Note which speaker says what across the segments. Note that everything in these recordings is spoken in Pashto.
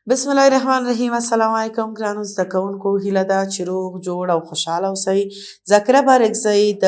Speaker 1: بسم الله الرحمن الرحیم. السلام علیکم ګرانو زده کوونکو، هیله ده چې روغ جوړ او خوشحاله اوسئ. ذاکره بارکزی د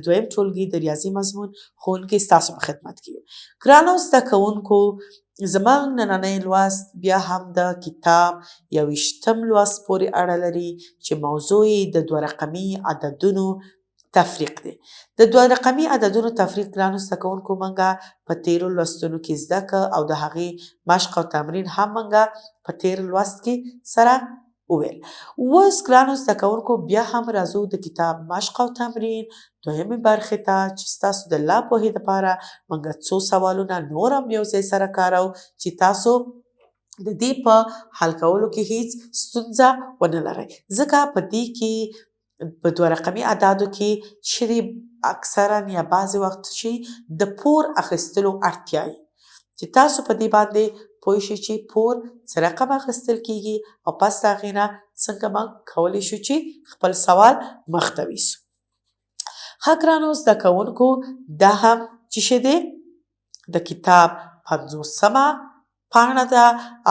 Speaker 1: دویم ټولګي د ریاضی مضمون ښوونکې ستاسو په خدمت کې یم. ګرانو زده کوونکو، زموږ نننی لوست بیا هم د کتاب ۲۰م لوست پورې اړه لري چې موضوع یې د دوه رقمي عددونو تفریق دی. د دوه رقمي عددونو تفریق ګرانو زده کوونکو موږ په تیرو لوستونو کې زده کړه او د هغې مشق او تمرین هم موږ په تیر لوست کې سره وویل. اوس ګرانو زده کوونکو بیا هم راځو د کتاب مشق او تمرین دویمې برخې ته چې ستاسو د لا پوهې دپاره موږ څو سوالونه نور هم یو ځای سره کارو چې تاسو د دې په حل کولو کې هیڅ ستونزه ونه لرئ. ځکه په دې کې په دوه رقمي اعدادو کې چې اکثرا یا بعضې وخت چې د پور اخیستلو اړتیا وي چې تاسو په دې باندې پوه شئ چې پور څه رقم اخیستل کیږي او پس د هغې نه څنګه موږ کولی شو چې خپل سوال مخته ویسو. ښه ګرانو زده کوونکو، دا هم چې څه دی د کتاب ۵۰مه پاڼه ده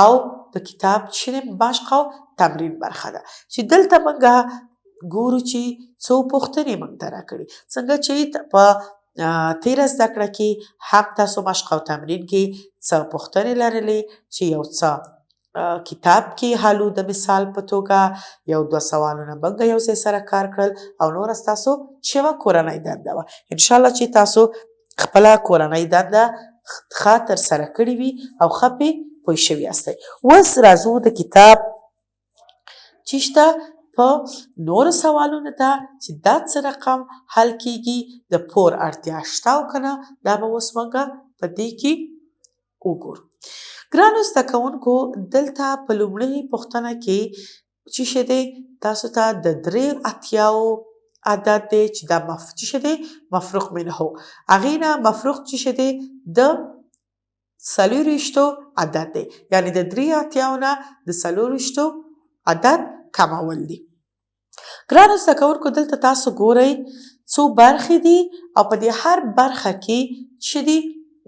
Speaker 1: او د کتاب چې مشق او تمرین برخه ده چې دلته موږ ګورو چې څو پوښتنې موږ ته راکړي. څنګه چې په تیره زده کړه کې هم تاسو مشق او تمرین کې څه پوښتنې لرلې چې یو څه کتاب کې حلو د مثال په توګه یو دوه سوالونه موږ یو ځای سره کار کړل او نور ستاسو چې یوه کورنۍ دنده وه. انشاءالله چې تاسو خپله کورنۍ دنده ښه ترسره کړې وي او ښه پرې پوه شوي یاستئ. اوس راځو د کتاب چې شته په نورو سوالونو ته چې دا څه رقم حل کیږي، د پور اړتیا شته او که نه، دا به اوس موږ په دې کې وګورو. ګرانو زده کوونکو، دلته په لومړۍ پوښتنه کې چې څه دی تاسو ته د 83 عدد دی چې دا چې دی مفروق منه، هغې نه مفروق چې دی د 24 عدد دی، یعنی د 83 نه د 24 عدد کمول دي. ګرانو زده کوونکو، دلته تاسو ګورئ څو برخې دي او په دې هر برخه کې چې دي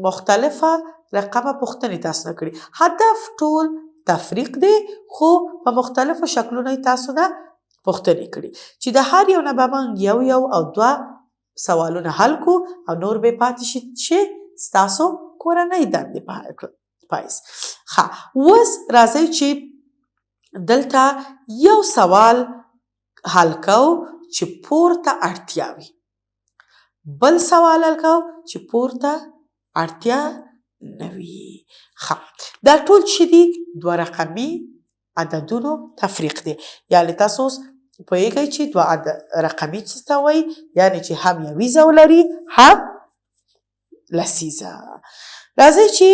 Speaker 1: مختلفه رقمه پوښتنې تاسو نه کړي. هدف ټول تفریق دی، خو په مختلفو شکلونو یې تاسو نه پوښتنې کړي چې د هر یو نه به موږ یو او دوه سوالونه حل کو او نور به پاتې شي چې ستاسو کورنۍ دندې پایس. ښه، اوس راځئ چې دلته یو سوال حل کو چې پور ته اړتیا وي، بل سوال حل کو چې پور ته اړتیا نه وي. ښه، دا ټول چې دي دوه رقمي عددونو تفریق دی. یعنې تاسو اوس پوهېږئ چې دوه رقمي څه ته وایي، یعنې چې هم یویزه ولري هم لسیزه. راځئ چې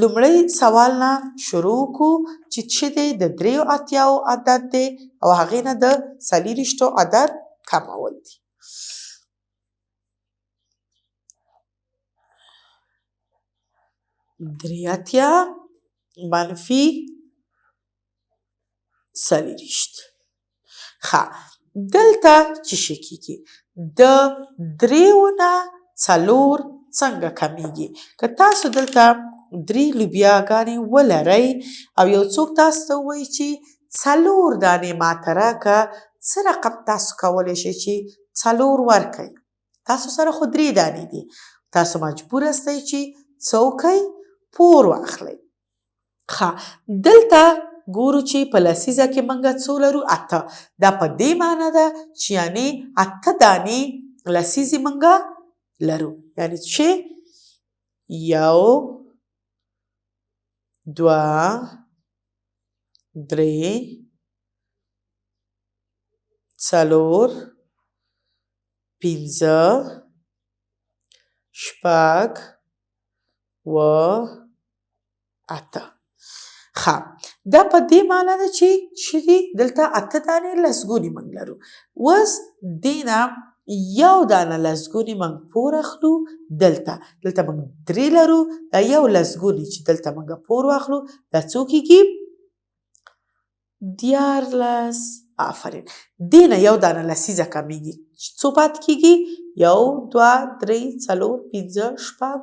Speaker 1: لومړی سوال نه شروع کو چې څه دی د 83 عدد دی او هغې نه د 24 عدد کمول دي. درې اتیا منفي 24. ښه، دلته چې څه کېږي د 3 نه 4 څنګه کمیږي. که تاسو دلته 3 لوبیاګانې ولرئ او یو څوک تاسو ته ووایي چې 4 دانې ماته راکړه، څه رقم تاسو کولی شئ چې 4 ورکئ؟ تاسو سره خو 3 دانې دي، تاسو مجبور هستئ چې څه وکئ؟ پور واخلئ. ښه، دلته ګورو چې په لسیزه کې موږ څو لرو؟ 8. دا په دې معنی ده چې یعنې 8 دانې لسیزې موږ لرو، یعنې چې 1 2 3 4 5 6 7 8. ښه، دا په دې معنی ده چې دلته 8 دانې لسګونې موږ لرو. اوس دې نه یو دانه لسګونې موږ پور اخلو، دلته موږ 3 لرو، دا یو لسګونې چې دلته موږ پور واخلو دا څو کېږي؟ 14. آفرین. دې نه یو دانه لسیزه کمیږي، څو پاتې کېږي؟ 1 2 3 4 5 6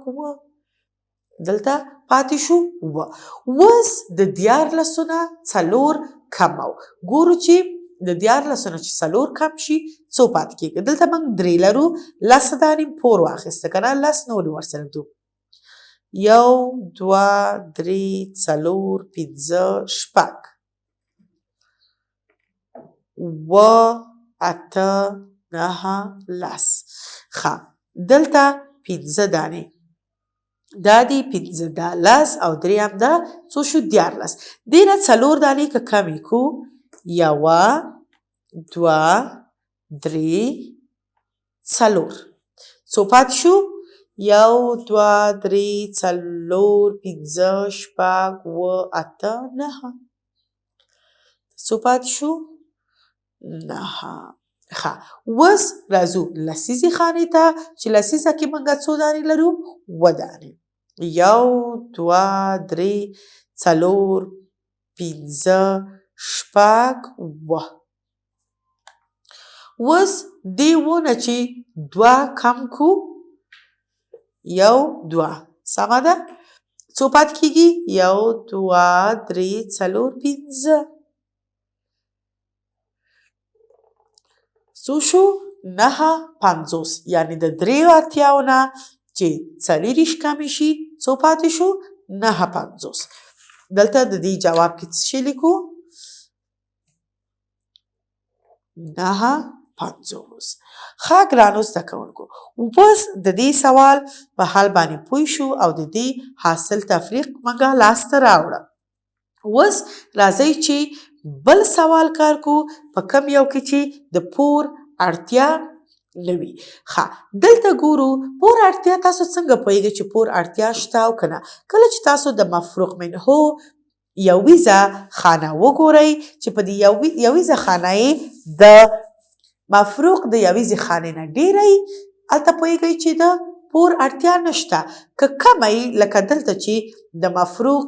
Speaker 1: 7 دلته پاتې شو 7. اوس د 14 نه 4 کمو. ګورو چې د 14 نه چې 4 کم شي څو پاتې کېږي. دلته موږ 3 لرو، 10 دانې پور واخیسته که نه، 10 نورې ورسره ږدو. 1 2 3 4 5 6 7 8 9 10. ښه دلته 15 دانې، دا دی 15 دا 10 او 3 هم دا څو شو 14. دې نه 4 دانې که کمې کو 1 2 3 4 څو پاتې شو 1 2 3 4 5 6 7 8 9 څو پاتې شو 9. ښه اوس راځو لسیزې خانې ته چې لسیزه کې موږ څو دانې لرو 7 دانې. 1 2 3 4 5 6 7. اوس دې ونه چې 2 کم کو 1 2 سمه ده څو پاتې کېږي 1 2 3 4 5 څو شو 9 50. یعنې د 3 اتیاو نه چې 40 کمې شي څو پاتې شو 9 50. دلته د دې جواب کې څه شی لیکو 9 50. ښه ګرانو زده کوونکو، اوس د دې سوال په حل باندې پوه شو او د دې حاصل تفریق موږ لاسته راوړه. اوس راځئ چې بل سوال کار کو په کم یو کې چې د پور اړتیا نه وي. ښه دلته ګورو پور اړتیا تاسو څنګه پوهیږئ چې پور اړتیا شته او که نه. کله چې تاسو د مفروق منه یویزه خانه وګورئ چې په دې یویزه خانه یې د مفروق د یویزې خانې نه ډیری هلته پوهیږئ چې د پور اړتیا نشته. که کمی لکه دلته چې د مفروق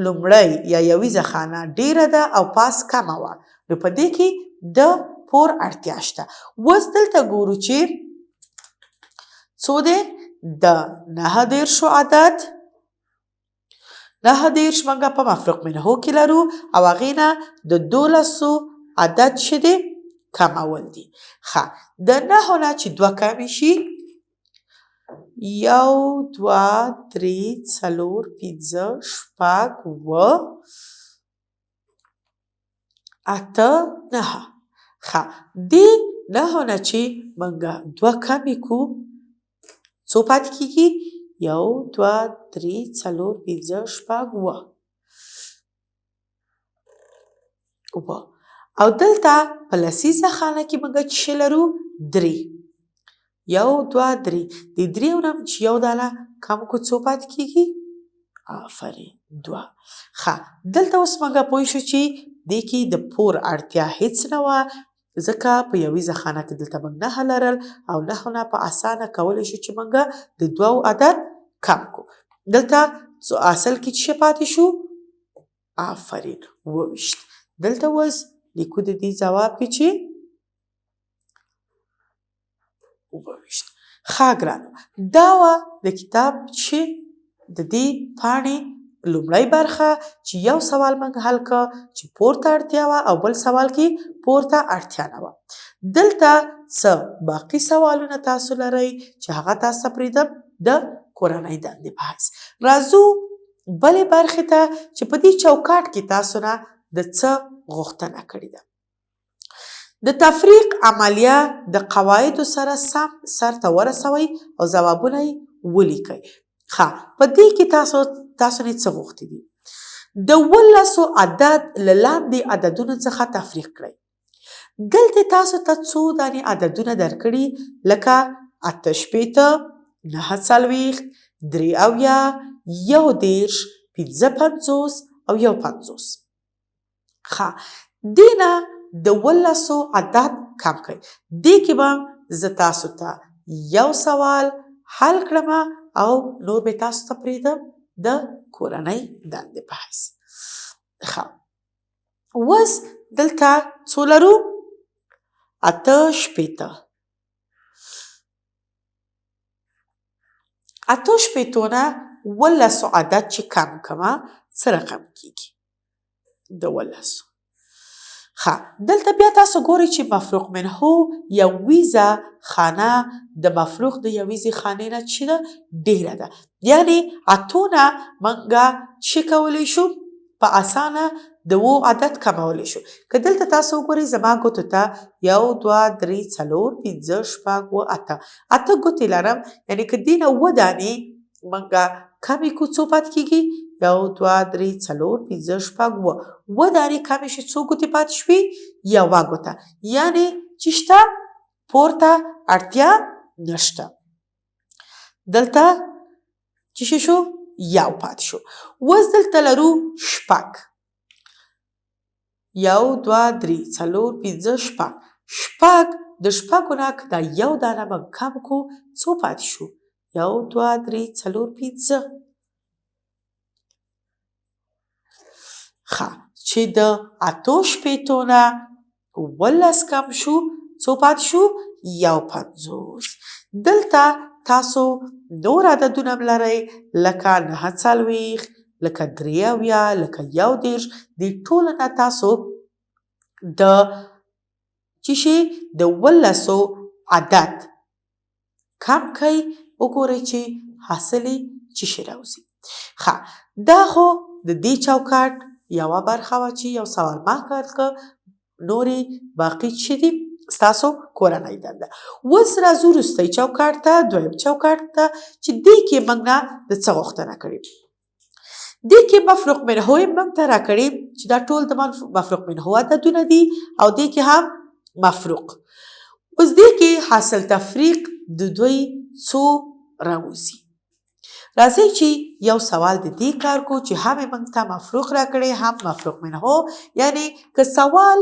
Speaker 1: لومړی یا یویزه خانه ډیره ده او پاس کمه وه، نو په دې کې د پور اړتیا شته. اوس دلته ګورو چې څو دی د 9 عدد 9 موږ په مفروق منه کې لرو او هغې نه د 12 عدد چې دی کمول دي. ښه د 9 نه چې 2 کمې شي 1 2 3 4 5 6 7 8 9. ښه دې 9 نه چې موږ 2 کمې کو څو پاتې کېږي 1 2 3 4 5 6 7. او دلته په لسیزه خانه کې موږ څه لرو 3 1 2 3. د 3 نه چې 1 دانه کم کو څو پاتې کېږي آفرین 2. ښه دلته اوس موږ پوه شو چې دې کې د پور اړتیا هیڅ نه وه، ځکه په یویزه خانه کې دلته موږ 9 لرل او 9 نه په اسانه کولی شو چې موږ د 2 عدد کم کو. دلته اصل کې څه پاتې شو آفرین 28. دلته اوس لیکو د دې جواب کې چې 28. ښه ګرانو دا وه د کتاب چې د دې پاڼې لومړی برخه چې یو سوال موږ حل که چې پورته اړتیا وه او بل سوال کې پورته اړتیا نه وه. دلته څه باقي سوالونه تاسو لرئ چې هغه تاسو ته پرېږدم د کورنۍ دندې په حیث. راځو بلې برخې ته چې په دې چوکاټ کې تاسو نه د څه غوښتنه کړې ده. د تفریق عملیه د قواعدو سره سم سرته ورسوئ او ځوابونه یې ولیکئ. ښه په دې کې تاسو نه څه غوښتي دي؟ د 18 عدد له لاندې عددونو څخه تفریق کړئ. دلته تاسو ته څو دانې عددونه درکړي لکه 8 9 40 3 اویا 11 15 او 50. ښه دې نه د 18 عدد کم کړئ. دې کې به زه تاسو ته یو سوال حل کړم او نور به تاسو ته پرېږدم د کورنۍ دندې په حیث. ښه اوس دلته څو لرو 8 8 نه ولسو عدد چې کم کمه څه رقم کیږي؟ د ولسو. دلته بیا تاسو ګورئ چې مفروق منه یویزه خانه د مفروق د یویزې خانې نه چې ده ډیره ده، یعنی اتونه منګه چې کولی شو په اسانه د و عدد کمولی شو. که دلته تاسو وګورئ زما ګوتو ته 1 2 3 4 5 6 و 8 ګوتې لرم، یعنی که دې نه و دانې منګه کمې کو څو پاتې کېږي؟ 1 2 3 4 5 6 و دانې کمې شي څو ګوتې پاتې شوې؟ 1 ګوته، یعنی چې شته پورته اړتیا نشته. دلته چې شو 1 پاتې شو. اوس دلته لرو 6 1 2 3 4 5 6 د 6 نه که دا 1 دانه به کم کو څو پاتې شو؟ 1 2 3 4 5. چې د 8 شپېتو نه 18 کم شو څو پاتې شو؟ 51. دلته تاسو نور عددونه هم لرئ لکه 9 څلوېښت، لکه 83، لکه 11. دې ټولو نه تاسو د چې شي د 18 عدد کم کئ، وګورئ چې حاصل یې چې شي راوځي. دا خو د دې چوکاټ یوه برخه وه چې یو سوال ما کار که، نورې باقي چې دي ستاسو کورنۍ دنده. اوس راځو وروستی چوکاټ ته، دویم چوکاټ ته چې دې کې موږ نه د څه غوښتنه کړې؟ دې کې مفروق منه یې موږ ته راکړې چې دا ټول د مفروق منه عددونه دي او دې کې هم مفروق. اوس دې کې حاصل تفریق د دوی څو راوځي؟ راځئ چې یو سوال د دې کار کو چې هم یې موږ ته مفروق راکړې هم مفروق منه، یعنی که سوال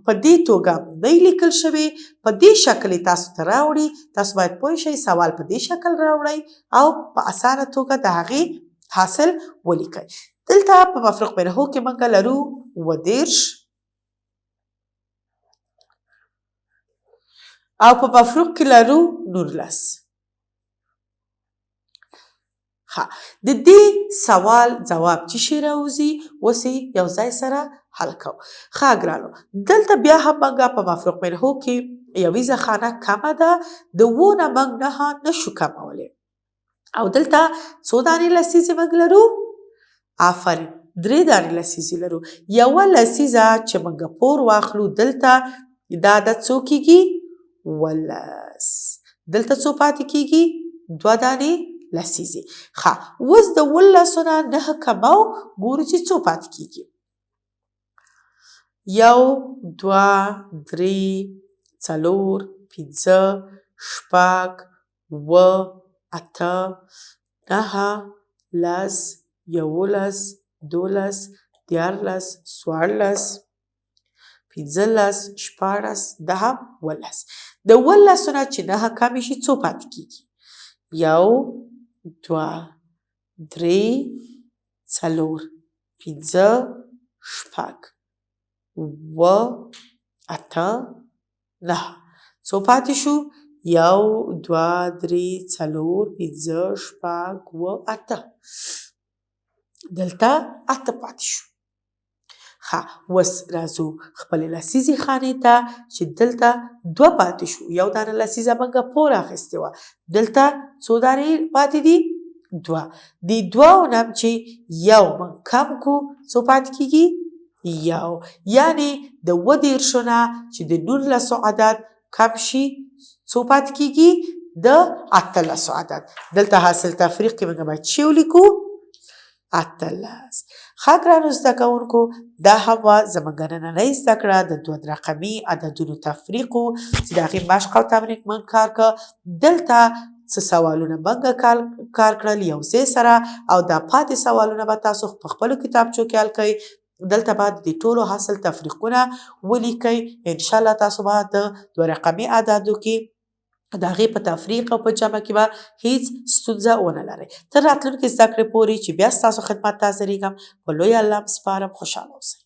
Speaker 1: په دې توګه نه لیکل شوی په دې شکل تاسو ته راوړي، تاسو باید پوه شئ سوال په دې شکل راوړئ او په اسانه توګه د هغې حاصل ولیکئ. دلته په مفروق منه کې موږ لرو 20 او په مفروق کې لرو 19. د دې سوال جواب چې شي راوځي اوس یو ځای سره حل کوو. ګرانو دلته بیا هم موږ په مفروق منه کې یویزه خانه کمه ده، د 9 نه موږ 9 نشو کمولی او دلته څو دانې لسیزې موږ لرو؟ آفرین 3 دانې لسیزې لرو. یوه لسیزه چې موږ پور واخلو دلته دا د څو کېږي؟ 18. دلته څو پاتې کېږي؟ 2 دانې لسیزې. اوس د 18 نه 9 کمو ګورو چې څو پاتې کېږي؟ 1 2 3 4 5 6 7 8 9 10 11 12 13 14 15 16 17 18. د 18 نه چې 9 کمې شي څو پاتې کېږي؟ 1 2 3 4 5 6 7 8 9. څو پاتې شو؟ 1 2 3 4 5 6 8. دلته 8 پاتې شو. اوس راځو خپلې لسیزې خانې ته چې دلته 2 پاتې شو. یو دانه لسیزه موږ پور اخیستې وه، دلته څو دانې پاتې دي؟ 2. دې 2 نه چې یو موږ کم کو څو پاتې کېږي؟ 1. یعنی د 20 نه چې د 19 عدد کم شي څو پاتې کېږي؟ د 18 عدد. دلته حاصل تفریق کې موږ باید چې ولیکو؟ 18. ګرانو زده کوونکو دا هم وه زموږ نننۍ زده کړه د 2 رقمي عددونو تفریقو چې د هغې مشق او تمرین موږ کار که. دلته څه سوالونه موږ کار کړل یو ځای سره او دا پاتې سوالونه به تاسو په خپلو کتابچو کې حل کوئ. دلته به د ټولو حاصل تفریقونه ولیکئ. انشاءالله تاسو به د 2 رقمي عددو کې د هغې په تفریق او په جمع کې به هیڅ ستونزه ونه لرئ. تر راتلونکې زده کړې پورې چې بیا ستاسو خدمت ته حاضرېږم په لوی الله سپارم. خوشحاله اوسئ.